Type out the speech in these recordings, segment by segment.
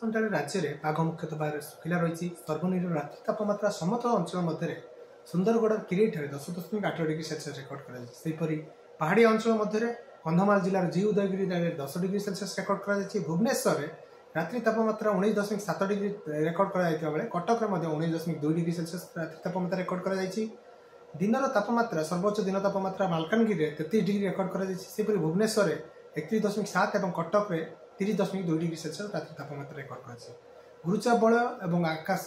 घंटा राज्य में पाग मुख्यतः भाव सुखिला रही सर्वनिम्न रात्रि तापमात्रा समतल अंचल मध्य सुंदरगढ़ किरीठारे 10.8 डिग्री सेल्सियस रेकर्ड कर पहाड़ी अंचल मध्य कंधमाल जिलार जी उदयगिरी 10 डिग्री सेल्सियस रेकर्ड कर भुवनेश्वर में रात्रि तापमात्रा 19.7 डिग्री रेकर्ड कर कटक में 19.2 डिग्री सेल्सियस रात्रि तापमात्रा रेकर्ड कर दिनर तापमात्रा सर्वोच्च दिन तापमात्रा मालकानगिरी 33 डिग्री रेकर्ड कर भुवनेश्वर में 31.7 और कटक में 30.2 डिग्री सेल्सियस रात्रि तापमात्रा रेकर्ड कर गुरुचाप बल और आकाश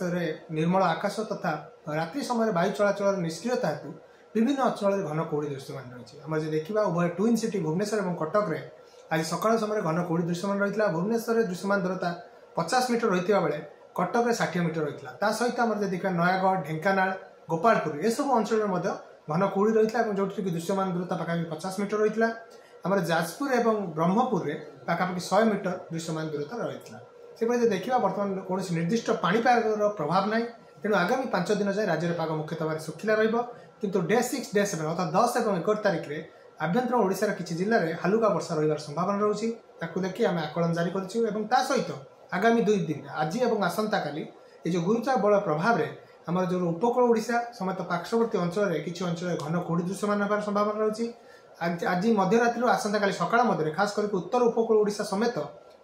निर्मल आकाश तथा रात्रि समय वायु चलाचल निष्क्रियता हेतु विभिन्न अंचल घन कुहुड़ी दृश्यमान रही आम जो देखा उभय ट्विन सिटी भुवनेश्वर और कटक में आज सकाल समय घन कुहुड़ी दृश्यमान रही है। भुवनेश्वर दृश्यमान दूरता 50 मीटर रही बेले कटक में 60 मीटर रही है। सहित आम देखा नयागढ़ ढेंकानाल गोपालपुर ये सब अंचल घन कुहुड़ी रही है जो दृश्यमान दूरता पाखापाखि 50 मीटर रही है। आम जाजपुर और ब्रह्मपुर में पाखापाखि 100 मीटर दृश्यमान दूरता रही है। से देखा बर्तमान कौन निर्दिष्ट पाणीपाग प्रभाव ना तेणु आगामी 5 दिन जाए राज्य में पाग मुख्यतः भाव सुखिला रु डे 6 डे 7 अर्थात 10 और 11 तारिख में आभ्यंतर ओडिशार किसी जिले में हालुका वर्षा रही संभावना रही देखिए आम आकलन जारी कर सहित आगामी 2 दिन आज और आसंता काली ये जो गुरुचाप बल प्रभाव में आम जो उपकूल ओडिशा समेत पार्श्ववर्ती अंचल में किसी अंचल घन कुहुड़ी दृश्यमान होबार संभावना रही। आज मध्यरात्रि आसंता काली सकाळ मध्य खास करके उत्तर उपकूल ओडिशा समेत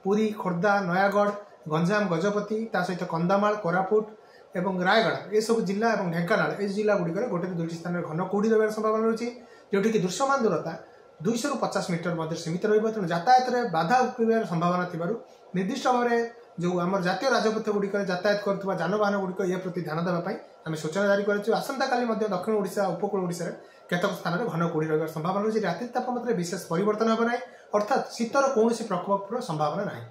पुरी खोर्धा नयागढ़ गंजाम गजपति सहित कंधामाल कोरापुट और रायगढ़ ये सब जिला और ढेंकानाल ये जिला गुड़िक गोटे 2टी स्थान में घन कुहुड़ी रही संभावना रही जोटि दृश्यमान दूरता 200 ରୁ 50 मीटर मध्य सीमित रही तेणु यातायात में बाधा उपरिवार संभावना थी निर्दिष्ट भाव में जो आम जातीय राजपथ गुड़िक यातायात कर जानवाहन गुड़िक ये प्रति ध्यान देवाई आम सूचना जारी कर आसंता काली दक्षिण ओडिशा उपकूल ओडिशा केतक स्थान में घन कुहुड़ी रही संभावना रही। रात्रि तापमात्रा विशेष परिवर्तन होना अर्थात शीतर कौन प्रकोपर संभावना नहीं।